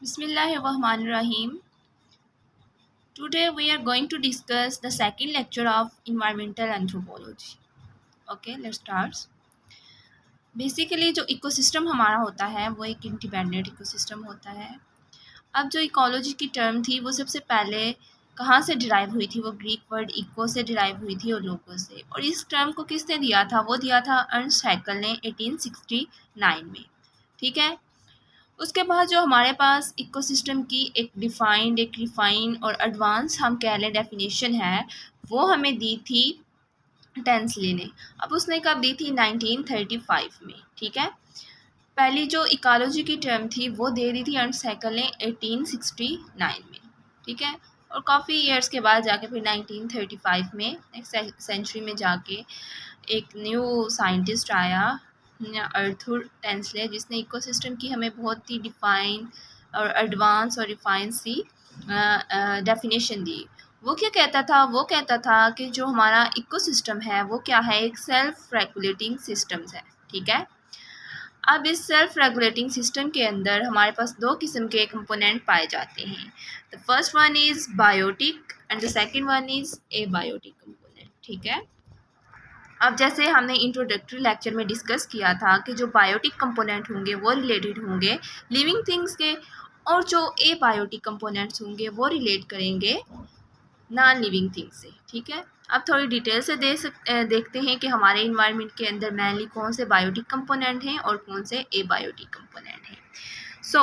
Bismillahirrahmanirrahim. Today we are going to discuss the second lecture of environmental anthropology. Okay, let's start. Basically जो ecosystem हमारा होता है वो एक इंडिपेंडेंट इकोसिस्टम होता है। अब जो इकोलॉजी की टर्म थी वो सबसे पहले कहाँ से डिराइव हुई थी? वो ग्रीक वर्ड इको से डिराइव हुई थी और लोगों से। और इस टर्म को किसने दिया था? वो दिया था अर्नस्ट हैकेल ने 1869 में। ठीक है। उसके बाद जो हमारे पास इकोसिस्टम की एक डिफाइंड, एक रिफाइन और एडवांस हम कह लें डेफिनेशन है, वो हमें दी थी टेंसले ने। अब उसने कब दी थी? 1935 में। ठीक है। पहली जो इकोलॉजी की टर्म थी वो दे दी थी अर्नस्ट हैकेल ने 1869 में। ठीक है। और काफ़ी ईयर्स के बाद जाके फिर 1935 में नेक्स्ट सेंचुरी में जाके एक न्यू साइंटिस्ट आया, अर्थुर टेंसले, जिसने इकोसिस्टम की हमें बहुत ही डिफाइन और एडवांस और रिफाइन सी डेफिनेशन दी। वो क्या कहता था? वो कहता था कि जो हमारा इकोसिस्टम है वो क्या है? एक सेल्फ रेगुलेटिंग सिस्टम्स है। ठीक है। अब इस सेल्फ रेगुलेटिंग सिस्टम के अंदर हमारे पास दो किस्म के कंपोनेंट पाए जाते हैं। The first one is biotic and the second one is abiotic component. ठीक है। अब जैसे हमने इंट्रोडक्टरी लेक्चर में डिस्कस किया था कि जो बायोटिक कंपोनेंट होंगे वो रिलेटेड होंगे लिविंग थिंग्स के, और जो एबायोटिक कंपोनेंट्स होंगे वो रिलेट करेंगे नॉन लिविंग थिंग्स से। ठीक है। अब थोड़ी डिटेल से देखते हैं कि हमारे इन्वायरमेंट के अंदर मेनली कौन से बायोटिक कंपोनेंट हैं और कौन से एबायोटिक कंपोनेंट हैं। सो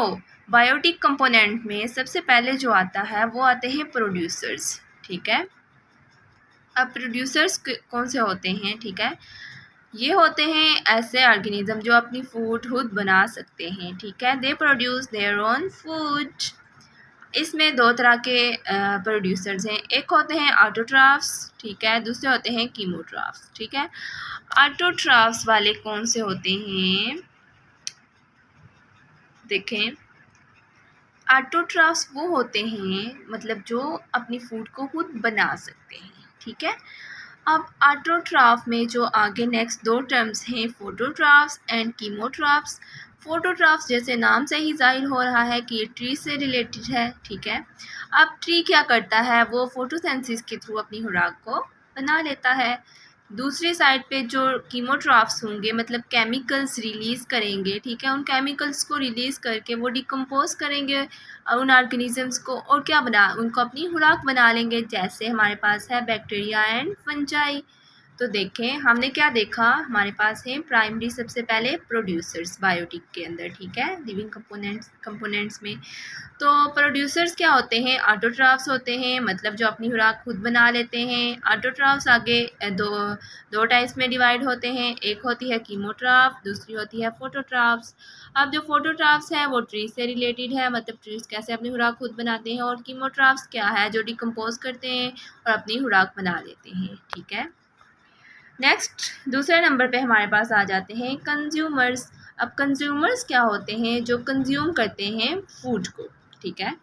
बायोटिक कंपोनेंट में सबसे पहले जो आता है वो आते हैं प्रोड्यूसर्स। ठीक है। अब प्रोड्यूसर्स कौन से होते हैं? ठीक है। ये होते हैं ऐसे ऑर्गेनिज्म जो अपनी फूड खुद बना सकते हैं। ठीक है। They produce their own food. इसमें दो तरह के प्रोड्यूसर्स हैं। एक होते हैं ऑटोट्रॉफ्स। ठीक है। दूसरे होते हैं कीमोट्रॉफ्स। ठीक है। ऑटोट्रॉफ्स वाले कौन से होते हैं? देखें, ऑटोट्रॉफ्स वो होते हैं मतलब जो अपनी फूड को खुद बना सकते हैं। ठीक है। अब ऑटोट्रॉफ में जो आगे नेक्स्ट दो टर्म्स हैं, फोटोट्रॉफ्स एंड कीमोट्रॉफ्स। फोटोट्रॉफ्स जैसे नाम से ही जाहिर हो रहा है कि ये ट्री से रिलेटेड है। ठीक है। अब ट्री क्या करता है? वो फोटोसिंथेसिस के थ्रू अपनी खुराक को बना लेता है। दूसरी साइड पे जो कीमोट्रॉफ्स होंगे मतलब केमिकल्स रिलीज़ करेंगे। ठीक है। उन केमिकल्स को रिलीज़ करके वो डिकम्पोज करेंगे उन ऑर्गेनिजम्स को, और क्या बना, उनको अपनी खुराक बना लेंगे। जैसे हमारे पास है बैक्टीरिया एंड फंजाई। तो देखें हमने क्या देखा, हमारे पास है प्राइमरी सबसे पहले प्रोड्यूसर्स बायोटिक के अंदर। ठीक है। लिविंग कंपोनेंट्स में तो प्रोड्यूसर्स क्या होते हैं? ऑटोट्रॉफ्स होते हैं, मतलब जो अपनी खुराक खुद बना लेते हैं। ऑटोट्रॉफ्स आगे दो टाइप्स में डिवाइड होते हैं। एक होती है कीमोट्रॉफ, दूसरी होती है फोटोट्रॉफ्स। अब जो फोटोट्रॉफ्स है वो ट्री से रिलेटेड है, मतलब ट्रीज कैसे अपनी खुराक खुद बनाते हैं। और कीमोट्रॉफ्स क्या है? जो डिकम्पोज करते हैं और अपनी खुराक बना लेते हैं। ठीक है। नेक्स्ट दूसरे नंबर पे हमारे पास आ जाते हैं कंज्यूमर्स। अब कंज्यूमर्स क्या होते हैं? जो कंज्यूम करते हैं फूड को। ठीक है।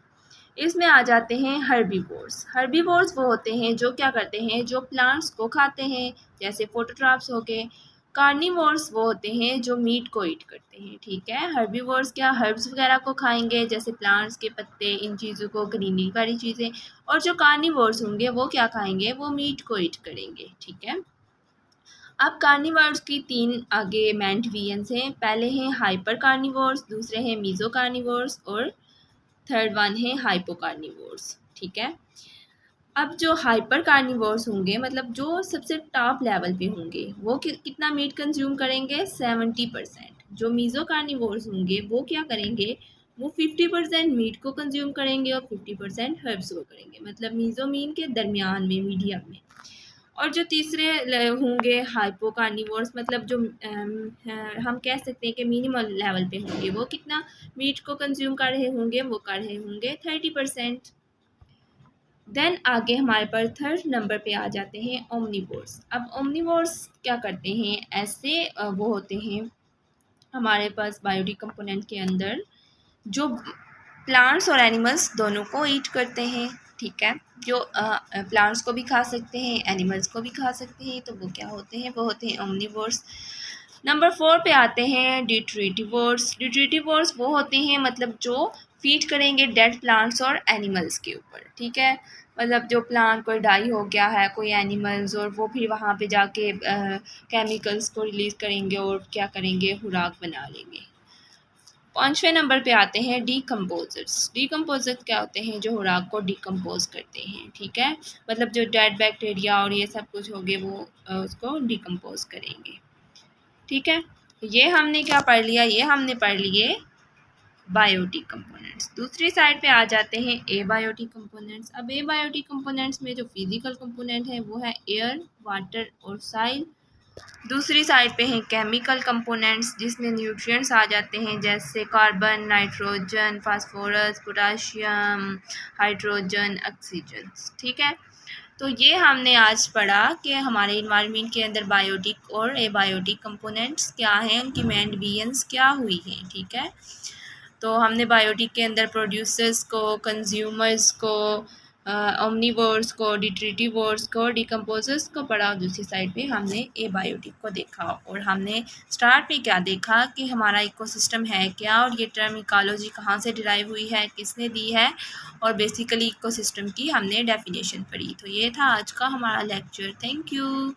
इसमें आ जाते हैं हर्बीवोर्स। हर्बीवोर्स वो होते हैं जो क्या करते हैं? जो प्लांट्स को खाते हैं, जैसे फोटोट्रॉफ्स हो गए। कार्निवोर्स वो होते हैं जो मीट को ईट करते हैं। ठीक है। हर्बीवोर्स क्या हर्ब्स वगैरह को खाएंगे, जैसे प्लांट्स के पत्ते, इन चीज़ों को, ग्रीनरी वाली चीज़ें। और जो कार्निवोर्स होंगे वो क्या खाएंगे? वो मीट को ईट करेंगे। ठीक है। अब कार्निवोर्स की तीन आगे मेन डिवीजन्स हैं। पहले हैं हाइपर कार्निवोर्स, दूसरे हैं मीजो कार्निवोर्स और थर्ड वन है हाइपो कार्निवोर्स। ठीक है। अब जो हाइपर कार्निवोर्स होंगे मतलब जो सबसे टॉप लेवल पे होंगे वो कितना मीट कंज्यूम करेंगे? 70%। जो मीजो कार्निवोर्स होंगे वो क्या करेंगे? वो 50% मीट को कंज्यूम करेंगे और 50% हर्ब्स को करेंगे, मतलब मीजो मीन के दरमियान में, मीडियम में। और जो तीसरे होंगे हाइपो कार्निवोर्स, मतलब जो हम कह सकते हैं कि मिनिमल लेवल पे होंगे, वो कितना मीट को कंज्यूम कर रहे होंगे? वो कर रहे होंगे 30%। देन आगे हमारे पास थर्ड नंबर पे आ जाते हैं ओमनिवोर्स। अब ओमनिवोर्स क्या करते हैं? ऐसे वो होते हैं हमारे पास बायोटिक कंपोनेंट के अंदर जो प्लांट्स और एनिमल्स दोनों को ईट करते हैं। ठीक है। जो प्लांट्स को भी खा सकते हैं, एनिमल्स को भी खा सकते हैं, तो वो क्या होते हैं? वो होते हैं ओमनिवोर्स। नंबर 4 पे आते हैं डिट्रीटिवर्स। डिट्रीटिवर्स वो होते हैं मतलब जो फीड करेंगे डेड प्लांट्स और एनिमल्स के ऊपर, ठीक है। मतलब जो प्लांट कोई डाई हो गया है, कोई एनिमल्स, और वो फिर वहाँ पे जाके केमिकल्स को रिलीज़ करेंगे और क्या करेंगे, खुराक बना लेंगे। 5वें नंबर पे आते हैं डीकम्पोजर्स। डीकम्पोजर्स क्या होते हैं, जो खुराक को डिकम्पोज करते हैं, ठीक है। मतलब जो डेड बैक्टीरिया और ये सब कुछ हो गए वो उसको डिकम्पोज करेंगे, ठीक है। ये हमने क्या पढ़ लिया, ये हमने पढ़ लिए बायोटिक कंपोनेंट्स। दूसरी साइड पे आ जाते हैं एबायोटिक कंपोनेंट्स। अब एबायोटिक कंपोनेंट्स में जो फिजिकल कंपोनेंट है वो है एयर, वाटर और साइल। दूसरी साइड पे हैं केमिकल कंपोनेंट्स जिसमें न्यूट्रिएंट्स आ जाते हैं जैसे carbon, nitrogen, phosphorus, potassium, hydrogen, oxygen, ठीक है। तो ये हमने आज पढ़ा कि हमारे इन्वायरमेंट के अंदर बायोटिक और एबायोटिक कंपोनेंट्स क्या हैं, उनकी मेन डिवीजन्स क्या हुई हैं, ठीक है। तो हमने बायोटिक के अंदर प्रोड्यूसर्स को, कंज्यूमर्स को, ओमनीवोर्स को, डिट्रीटिवोर्स को, डिकम्पोजर्स को पढ़ा, और दूसरी साइड पे हमने एबायोटिक को देखा। और हमने स्टार्ट पे क्या देखा कि हमारा इकोसिस्टम है क्या, और ये टर्म इकोलॉजी कहाँ से डिराइव हुई है, किसने दी है, और बेसिकली इकोसिस्टम की हमने डेफिनेशन पढ़ी। तो ये था आज का हमारा लेक्चर। Thank you.